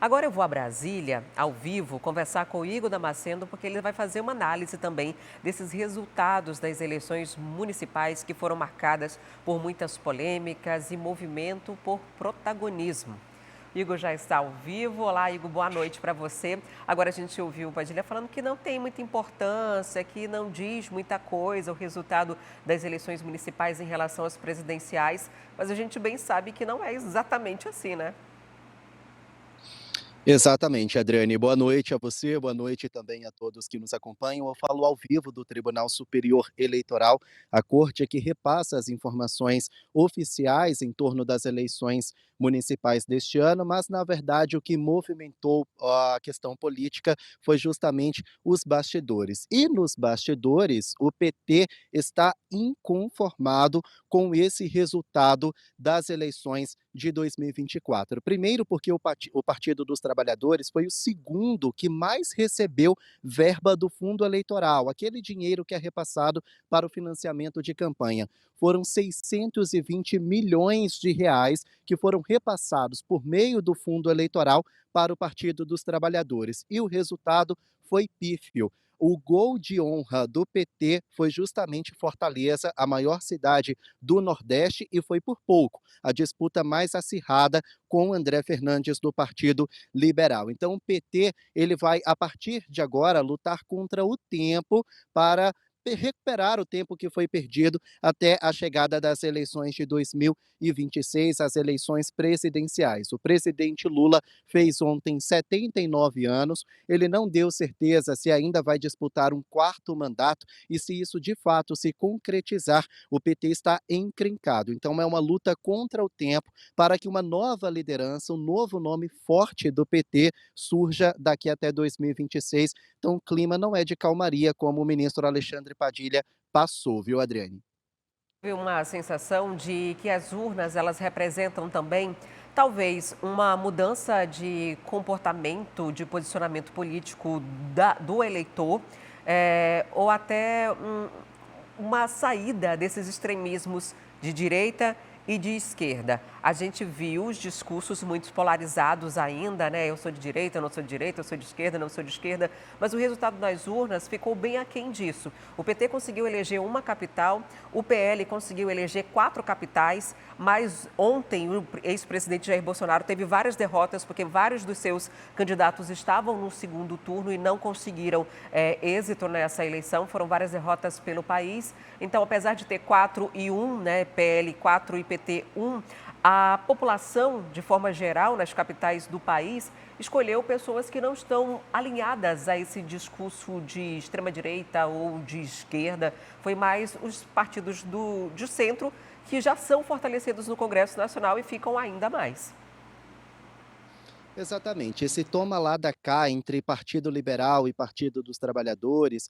Agora eu vou a Brasília, ao vivo, conversar com o Igor Damasceno, porque ele vai fazer uma análise também desses resultados das eleições municipais que foram marcadas por muitas polêmicas e movimento por protagonismo. Igor já está ao vivo. Olá, Igor, boa noite para você. Agora a gente ouviu o Padilha falando que não tem muita importância, que não diz muita coisa o resultado das eleições municipais em relação às presidenciais, mas a gente bem sabe que não é exatamente assim, né? Exatamente, Adriane. Boa noite a você, boa noite também a todos que nos acompanham. Eu falo ao vivo do Tribunal Superior Eleitoral, a corte que repassa as informações oficiais em torno das eleições municipais deste ano, mas na verdade o que movimentou a questão política foi justamente os bastidores. E nos bastidores, o PT está inconformado com esse resultado das eleições de 2024. Primeiro, porque o Partido dos Trabalhadores foi o segundo que mais recebeu verba do fundo eleitoral, aquele dinheiro que é repassado para o financiamento de campanha. Foram 620 milhões de reais que foram repassados por meio do fundo eleitoral para o Partido dos Trabalhadores. E o resultado foi pífio. O gol de honra do PT foi justamente Fortaleza, a maior cidade do Nordeste, e foi por pouco a disputa mais acirrada com André Fernandes do Partido Liberal. Então o PT ele vai, a partir de agora, lutar contra o tempo para recuperar o tempo que foi perdido até a chegada das eleições de 2026, as eleições presidenciais. O presidente Lula fez ontem 79 anos, ele não deu certeza se ainda vai disputar um quarto mandato e se isso de fato se concretizar, o PT está encrencado. Então é uma luta contra o tempo para que uma nova liderança, um novo nome forte do PT surja daqui até 2026. Então o clima não é de calmaria, como o ministro Alexandre Padilha passou, viu, Adriane? Teve uma sensação de que as urnas elas representam também talvez uma mudança de comportamento, de posicionamento político do eleitor, ou até uma saída desses extremismos de direita e de esquerda. A gente viu os discursos muito polarizados ainda, né? Eu sou de direita, eu não sou de direita, eu sou de esquerda, não sou de esquerda, mas o resultado das urnas ficou bem aquém disso. O PT conseguiu eleger uma capital, o PL conseguiu eleger 4 capitais, mas ontem o ex-presidente Jair Bolsonaro teve várias derrotas porque vários dos seus candidatos estavam no segundo turno e não conseguiram êxito nessa eleição. Foram várias derrotas pelo país. Então, apesar de ter 4 e 1, né, PL 4 e PT 1, a população, de forma geral, nas capitais do país, escolheu pessoas que não estão alinhadas a esse discurso de extrema-direita ou de esquerda. Foi mais os partidos de centro que já são fortalecidos no Congresso Nacional e ficam ainda mais. Exatamente, esse toma lá da cá entre Partido Liberal e Partido dos Trabalhadores,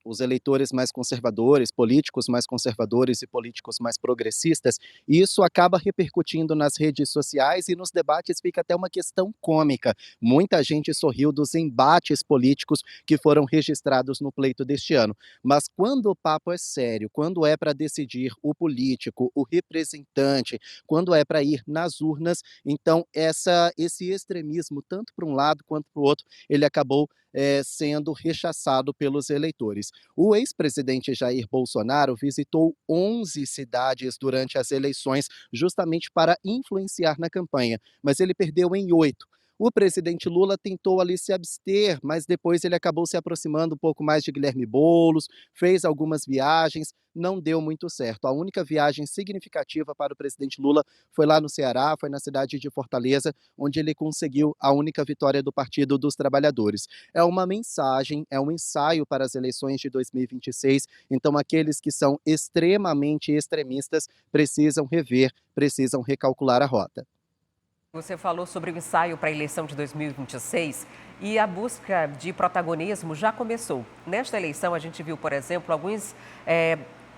os eleitores mais conservadores, políticos mais conservadores e políticos mais progressistas, e isso acaba repercutindo nas redes sociais e nos debates fica até uma questão cômica. Muita gente sorriu dos embates políticos que foram registrados no pleito deste ano, mas quando o papo é sério, quando é para decidir o político, o representante, quando é para ir nas urnas, então esse extremismo, tanto para um lado quanto para o outro, ele acabou sendo rechaçado pelos eleitores. O ex-presidente Jair Bolsonaro visitou 11 cidades durante as eleições, justamente para influenciar na campanha, mas ele perdeu em 8. O presidente Lula tentou ali se abster, mas depois ele acabou se aproximando um pouco mais de Guilherme Boulos, fez algumas viagens, não deu muito certo. A única viagem significativa para o presidente Lula foi lá no Ceará, foi na cidade de Fortaleza, onde ele conseguiu a única vitória do Partido dos Trabalhadores. É uma mensagem, é um ensaio para as eleições de 2026, então aqueles que são extremamente extremistas precisam rever, precisam recalcular a rota. Você falou sobre o ensaio para a eleição de 2026 e a busca de protagonismo já começou. Nesta eleição, a gente viu, por exemplo, alguns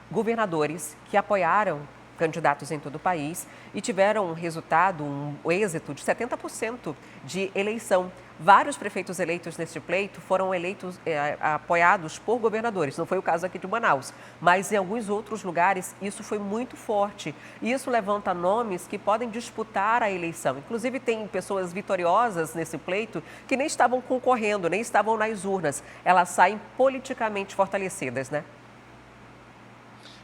governadores que apoiaram candidatos em todo o país e tiveram um resultado, um êxito de 70% de eleição. Vários prefeitos eleitos neste pleito foram eleitos, apoiados por governadores. Não foi o caso aqui de Manaus, mas em alguns outros lugares isso foi muito forte. E isso levanta nomes que podem disputar a eleição. Inclusive tem pessoas vitoriosas nesse pleito que nem estavam concorrendo, nem estavam nas urnas. Elas saem politicamente fortalecidas, né?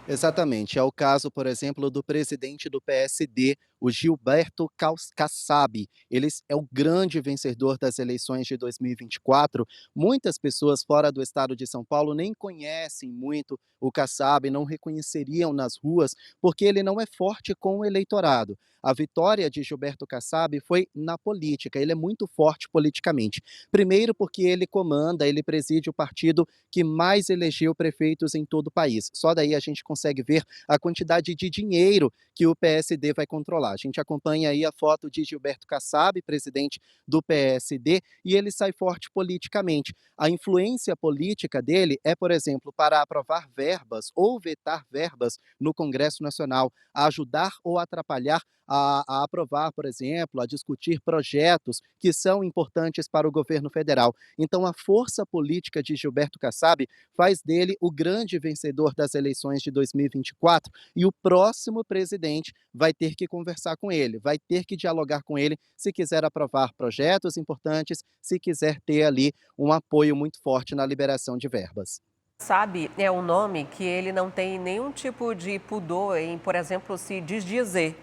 Exatamente. É o caso, por exemplo, do presidente do PSD, o Gilberto Kassab. Ele é o grande vencedor das eleições de 2024. Muitas pessoas fora do estado de São Paulo nem conhecem muito o Kassab, não reconheceriam nas ruas, porque ele não é forte com o eleitorado. A vitória de Gilberto Kassab foi na política, ele é muito forte politicamente. Primeiro porque ele comanda, ele preside o partido que mais elegeu prefeitos em todo o país. Só daí a gente consegue ver a quantidade de dinheiro que o PSD vai controlar. A gente acompanha aí a foto de Gilberto Kassab, presidente do PSD, e ele sai forte politicamente. A influência política dele é, por exemplo, para aprovar verbas ou vetar verbas no Congresso Nacional, a ajudar ou atrapalhar a aprovar, por exemplo, a discutir projetos que são importantes para o governo federal. Então, a força política de Gilberto Kassab faz dele o grande vencedor das eleições de 2024 e o próximo presidente vai ter que conversar com ele, vai ter que dialogar com ele se quiser aprovar projetos importantes, se quiser ter ali um apoio muito forte na liberação de verbas. Sabe, é um nome que ele não tem nenhum tipo de pudor em, por exemplo, se desdizer,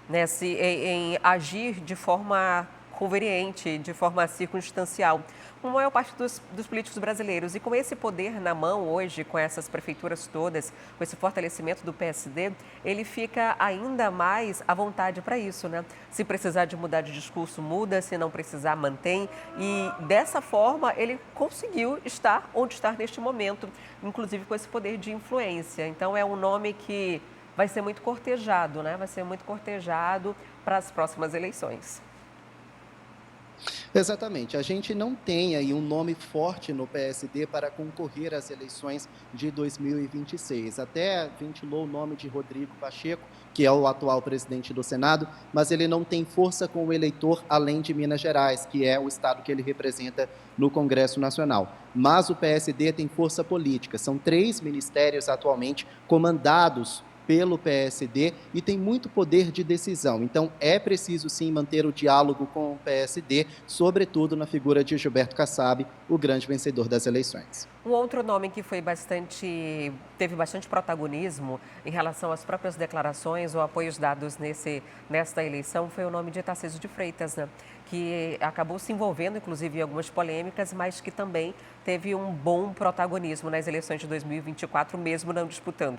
né, em agir de forma conveniente, de forma circunstancial, como a maior parte dos políticos brasileiros. E com esse poder na mão hoje, com essas prefeituras todas, com esse fortalecimento do PSD, ele fica ainda mais à vontade para isso, né? Se precisar de mudar de discurso, muda, se não precisar, mantém. E dessa forma, ele conseguiu estar onde está neste momento, inclusive com esse poder de influência. Então, é um nome que vai ser muito cortejado, né? Vai ser muito cortejado para as próximas eleições. Exatamente. A gente não tem aí um nome forte no PSD para concorrer às eleições de 2026. Até ventilou o nome de Rodrigo Pacheco, que é o atual presidente do Senado, mas ele não tem força com o eleitor além de Minas Gerais, que é o estado que ele representa no Congresso Nacional. Mas o PSD tem força política. São 3 ministérios atualmente comandados pelo PSD e tem muito poder de decisão. Então, é preciso sim manter o diálogo com o PSD, sobretudo na figura de Gilberto Kassab, o grande vencedor das eleições. Um outro nome que teve bastante protagonismo em relação às próprias declarações ou apoios dados nesta eleição foi o nome de Tarcísio de Freitas, né? Que acabou se envolvendo, inclusive, em algumas polêmicas, mas que também teve um bom protagonismo nas eleições de 2024, mesmo não disputando.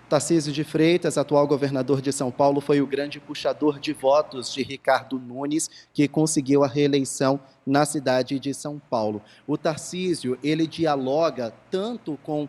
Tarcísio de Freitas, atual governador de São Paulo, foi o grande puxador de votos de Ricardo Nunes, que conseguiu a reeleição na cidade de São Paulo. O Tarcísio, ele dialoga tanto com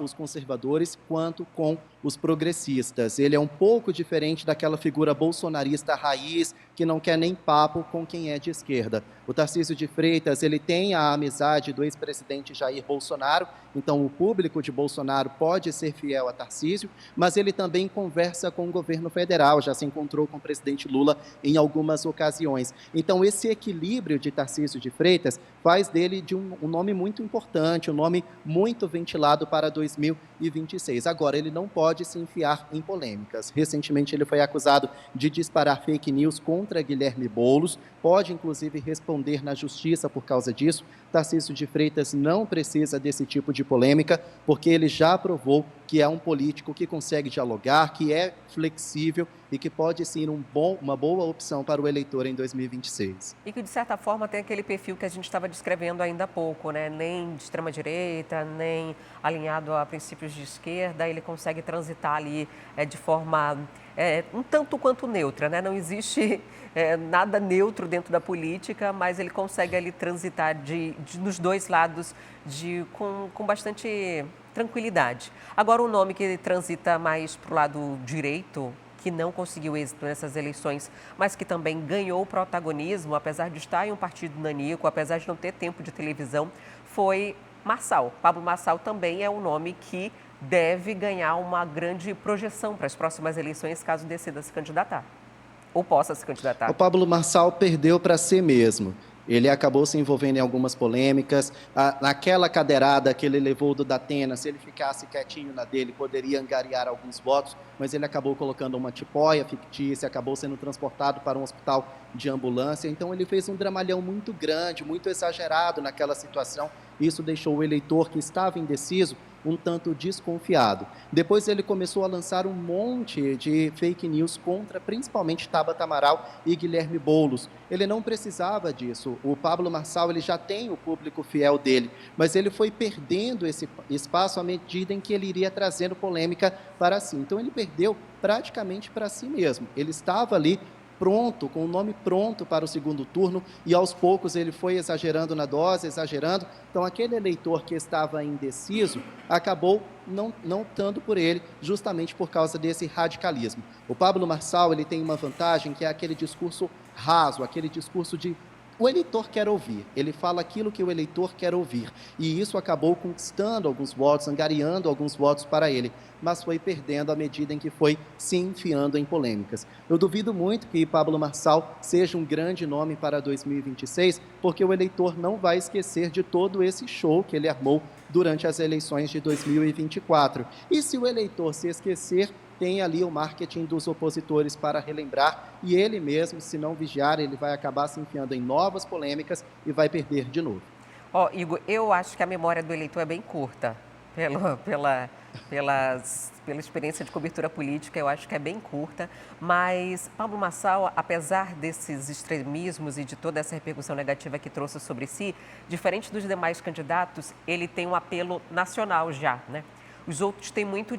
os conservadores quanto com os progressistas. Ele é um pouco diferente daquela figura bolsonarista raiz que não quer nem papo com quem é de esquerda. O Tarcísio de Freitas, ele tem a amizade do ex-presidente Jair Bolsonaro, então o público de Bolsonaro pode ser fiel a Tarcísio, mas ele também conversa com o governo federal, já se encontrou com o presidente Lula em algumas ocasiões. Então esse equilíbrio de Tarcísio de Freitas faz dele de um nome muito importante, um nome muito ventilado para 2026. Agora, ele não pode se enfiar em polêmicas. Recentemente, ele foi acusado de disparar fake news contra Guilherme Boulos, pode, inclusive, responder na justiça por causa disso. Tarcísio de Freitas não precisa desse tipo de polêmica, porque ele já provou que é um político que consegue dialogar, que é flexível e que pode ser uma boa opção para o eleitor em 2026. E que, de certa forma, tem aquele perfil que a gente estava descrevendo ainda há pouco, né? Nem de extrema-direita, nem alinhado a princípios de esquerda, ele consegue transitar ali de forma um tanto quanto neutra, né? Não existe nada neutro dentro da política, mas ele consegue ali transitar nos dois lados com bastante tranquilidade. Agora, um nome que transita mais para o lado direito, que não conseguiu êxito nessas eleições, mas que também ganhou protagonismo, apesar de estar em um partido nanico, apesar de não ter tempo de televisão, foi Marçal. Pablo Marçal também é um nome que deve ganhar uma grande projeção para as próximas eleições, caso decida se candidatar, ou possa se O candidatar. Pablo Marçal perdeu para si mesmo. Ele acabou se envolvendo em algumas polêmicas. Naquela cadeirada que ele levou do Datena, se ele ficasse quietinho na dele, poderia angariar alguns votos, mas ele acabou colocando uma tipóia fictícia, acabou sendo transportado para um hospital de ambulância. Então ele fez um dramalhão muito grande, muito exagerado naquela situação. Isso deixou o eleitor que estava indeciso um tanto desconfiado. Depois ele começou a lançar um monte de fake news contra principalmente Tabata Amaral e Guilherme Boulos. Ele não precisava disso. O Pablo Marçal ele já tem o público fiel dele, mas ele foi perdendo esse espaço à medida em que ele iria trazendo polêmica para si. Então ele perdeu praticamente para si mesmo. Ele estava ali pronto, com o nome pronto para o segundo turno, e aos poucos ele foi exagerando na dose, exagerando. Então aquele eleitor que estava indeciso acabou não optando por ele, justamente por causa desse radicalismo. O Pablo Marçal ele tem uma vantagem que é aquele discurso raso, aquele discurso de o eleitor quer ouvir, ele fala aquilo que o eleitor quer ouvir, e isso acabou conquistando alguns votos, angariando alguns votos para ele, mas foi perdendo à medida em que foi se enfiando em polêmicas. Eu duvido muito que Pablo Marçal seja um grande nome para 2026, porque o eleitor não vai esquecer de todo esse show que ele armou durante as eleições de 2024. E se o eleitor se esquecer, tem ali o marketing dos opositores para relembrar, e ele mesmo, se não vigiar, ele vai acabar se enfiando em novas polêmicas e vai perder de novo. Igor, eu acho que a memória do eleitor é bem curta, pela experiência de cobertura política, eu acho que é bem curta, mas Pablo Marçal, apesar desses extremismos e de toda essa repercussão negativa que trouxe sobre si, diferente dos demais candidatos, ele tem um apelo nacional já, né? Os outros têm muito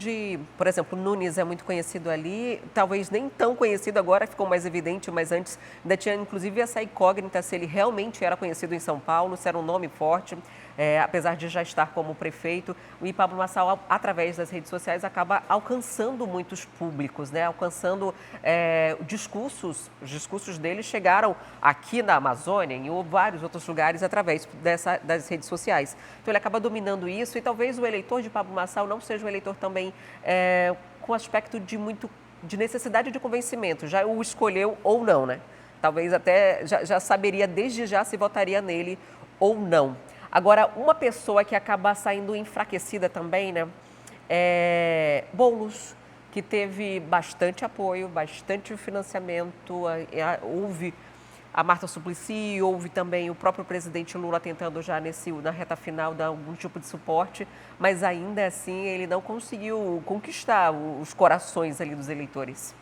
por exemplo, Nunes é muito conhecido ali, talvez nem tão conhecido agora, ficou mais evidente, mas antes ainda tinha inclusive essa incógnita se ele realmente era conhecido em São Paulo, se era um nome forte, apesar de já estar como prefeito. E Pablo Marçal, através das redes sociais, acaba alcançando muitos públicos, né? Alcançando os discursos dele chegaram aqui na Amazônia e em vários outros lugares através das redes sociais. Então ele acaba dominando isso e talvez o eleitor de Pablo Marçal não seja um eleitor também com aspecto de necessidade de convencimento, já o escolheu ou não, né? Talvez até já saberia desde já se votaria nele ou não. Agora, uma pessoa que acaba saindo enfraquecida também, né? Boulos, que teve bastante apoio, bastante financiamento, houve a Marta Suplicy, houve também o próprio presidente Lula tentando já na reta final dar algum tipo de suporte, mas ainda assim ele não conseguiu conquistar os corações ali dos eleitores.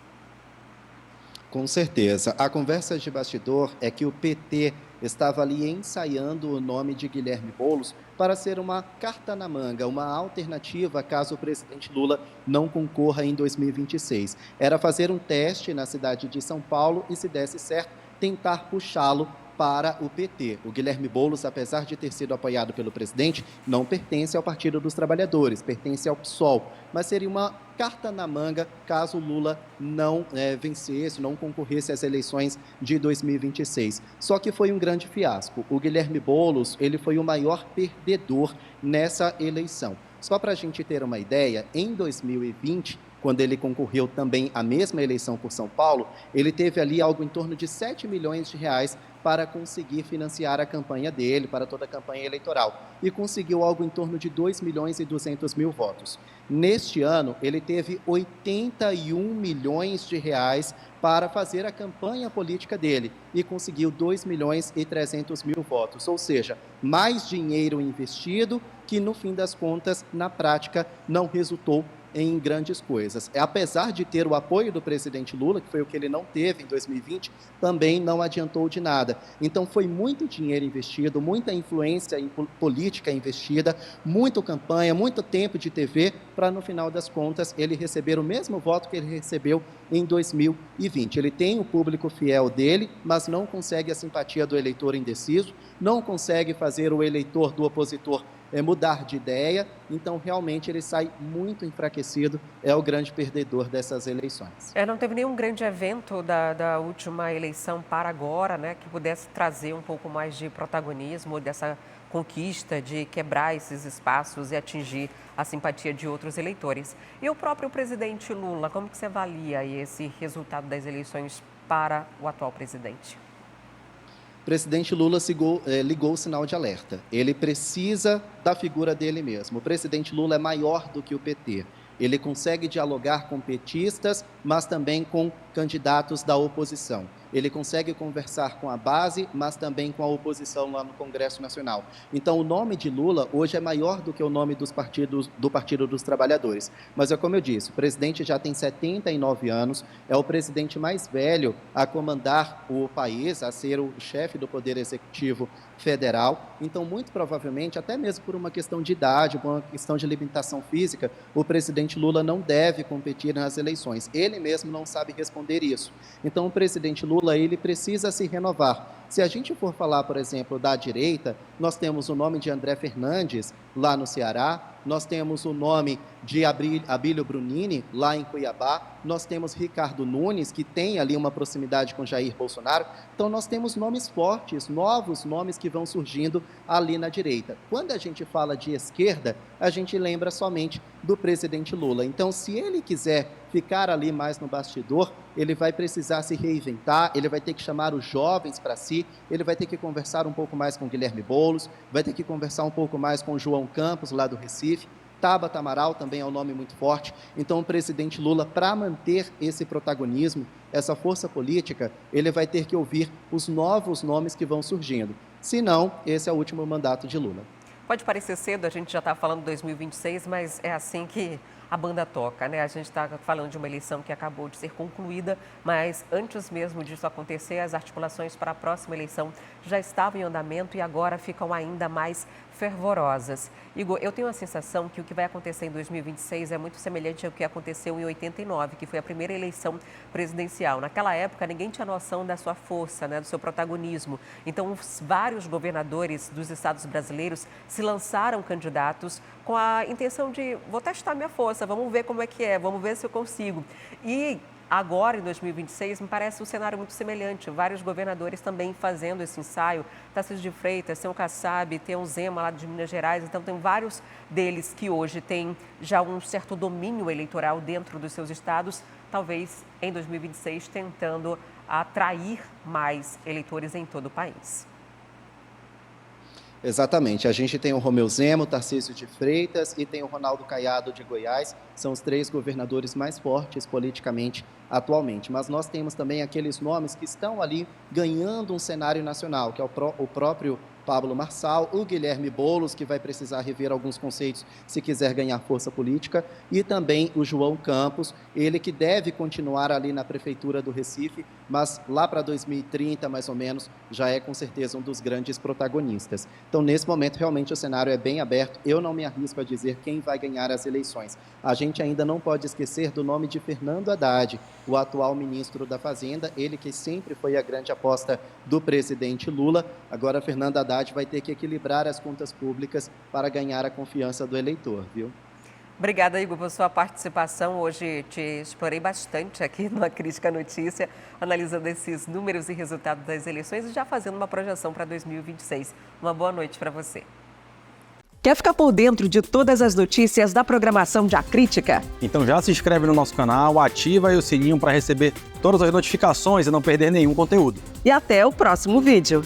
Com certeza. A conversa de bastidor é que o PT estava ali ensaiando o nome de Guilherme Boulos para ser uma carta na manga, uma alternativa caso o presidente Lula não concorra em 2026. Era fazer um teste na cidade de São Paulo e, se desse certo, tentar puxá-lo para o PT. O Guilherme Boulos, apesar de ter sido apoiado pelo presidente, não pertence ao Partido dos Trabalhadores, pertence ao PSOL, mas seria uma carta na manga caso Lula não vencesse, não concorresse às eleições de 2026. Só que foi um grande fiasco. O Guilherme Boulos, ele foi o maior perdedor nessa eleição. Só para a gente ter uma ideia, em 2020, quando ele concorreu também à mesma eleição por São Paulo, ele teve ali algo em torno de 7 milhões de reais para conseguir financiar a campanha dele, para toda a campanha eleitoral, e conseguiu algo em torno de 2 milhões e 200 mil votos. Neste ano, ele teve 81 milhões de reais para fazer a campanha política dele e conseguiu 2 milhões e 300 mil votos, ou seja, mais dinheiro investido que, no fim das contas, na prática, não resultou em grandes coisas. Apesar de ter o apoio do presidente Lula, que foi o que ele não teve em 2020, também não adiantou de nada. Então foi muito dinheiro investido, muita influência política investida, muita campanha, muito tempo de TV, para no final das contas ele receber o mesmo voto que ele recebeu em 2020. Ele tem o público fiel dele, mas não consegue a simpatia do eleitor indeciso, não consegue fazer o eleitor do opositor mudar de ideia, então realmente ele sai muito enfraquecido, é o grande perdedor dessas eleições. Não teve nenhum grande evento da última eleição para agora, né, que pudesse trazer um pouco mais de protagonismo dessa conquista de quebrar esses espaços e atingir a simpatia de outros eleitores. E o próprio presidente Lula, como que você avalia esse resultado das eleições para o atual presidente? O presidente Lula ligou o sinal de alerta. Ele precisa da figura dele mesmo. O presidente Lula é maior do que o PT. Ele consegue dialogar com petistas, mas também com candidatos da oposição. Ele consegue conversar com a base, mas também com a oposição lá no Congresso Nacional. Então, o nome de Lula hoje é maior do que o nome do Partido dos Trabalhadores. Mas é como eu disse, o presidente já tem 79 anos, é o presidente mais velho a comandar o país, a ser o chefe do Poder Executivo Federal. Então, muito provavelmente, até mesmo por uma questão de idade, por uma questão de limitação física, o presidente Lula não deve competir nas eleições. Ele mesmo não sabe responder isso. Então, o presidente Lula, ele precisa se renovar. Se a gente for falar, por exemplo, da direita, nós temos o nome de André Fernandes, lá no Ceará, nós temos o nome de Abílio Brunini, lá em Cuiabá, nós temos Ricardo Nunes, que tem ali uma proximidade com Jair Bolsonaro. Então, nós temos nomes fortes, novos nomes que vão surgindo ali na direita. Quando a gente fala de esquerda, a gente lembra somente do presidente Lula. Então, se ele quiser ficar ali mais no bastidor, ele vai precisar se reinventar, ele vai ter que chamar os jovens para si, ele vai ter que conversar um pouco mais com Guilherme Boulos, vai ter que conversar um pouco mais com João Campos, lá do Recife. Tabata Amaral também é um nome muito forte. Então, o presidente Lula, para manter esse protagonismo, essa força política, ele vai ter que ouvir os novos nomes que vão surgindo. Se não, esse é o último mandato de Lula. Pode parecer cedo, a gente já está falando de 2026, mas é assim que a banda toca, né? A gente está falando de uma eleição que acabou de ser concluída, mas antes mesmo disso acontecer, as articulações para a próxima eleição já estavam em andamento e agora ficam ainda mais fervorosas. Igor, eu tenho a sensação que o que vai acontecer em 2026 é muito semelhante ao que aconteceu em 89, que foi a primeira eleição presidencial. Naquela época, ninguém tinha noção da sua força, né, do seu protagonismo. Então, vários governadores dos estados brasileiros se lançaram candidatos com a intenção de, vou testar minha força, vamos ver como é que é, vamos ver se eu consigo. E agora, em 2026, me parece um cenário muito semelhante. Vários governadores também fazendo esse ensaio. Tarcísio de Freitas, tem o Kassab, tem o Zema lá de Minas Gerais. Então, tem vários deles que hoje têm já um certo domínio eleitoral dentro dos seus estados. Talvez, em 2026, tentando atrair mais eleitores em todo o país. Exatamente. A gente tem o Romeu Zema, o Tarcísio de Freitas e tem o Ronaldo Caiado de Goiás. São os 3 governadores mais fortes politicamente atualmente. Mas nós temos também aqueles nomes que estão ali ganhando um cenário nacional, que é o próprio Pablo Marçal, o Guilherme Boulos, que vai precisar rever alguns conceitos se quiser ganhar força política, e também o João Campos, ele que deve continuar ali na Prefeitura do Recife, mas lá para 2030, mais ou menos, já é com certeza um dos grandes protagonistas. Então, nesse momento, realmente o cenário é bem aberto. Eu não me arrisco a dizer quem vai ganhar as eleições. A gente ainda não pode esquecer do nome de Fernando Haddad, o atual ministro da Fazenda, ele que sempre foi a grande aposta do presidente Lula. Agora, Fernando Haddad vai ter que equilibrar as contas públicas para ganhar a confiança do eleitor, viu? Obrigada, Igor, por sua participação. Hoje te explorei bastante aqui no Crítica Notícia, analisando esses números e resultados das eleições e já fazendo uma projeção para 2026. Uma boa noite para você. Quer ficar por dentro de todas as notícias da programação de A Crítica? Então já se inscreve no nosso canal, ativa aí o sininho para receber todas as notificações e não perder nenhum conteúdo. E até o próximo vídeo.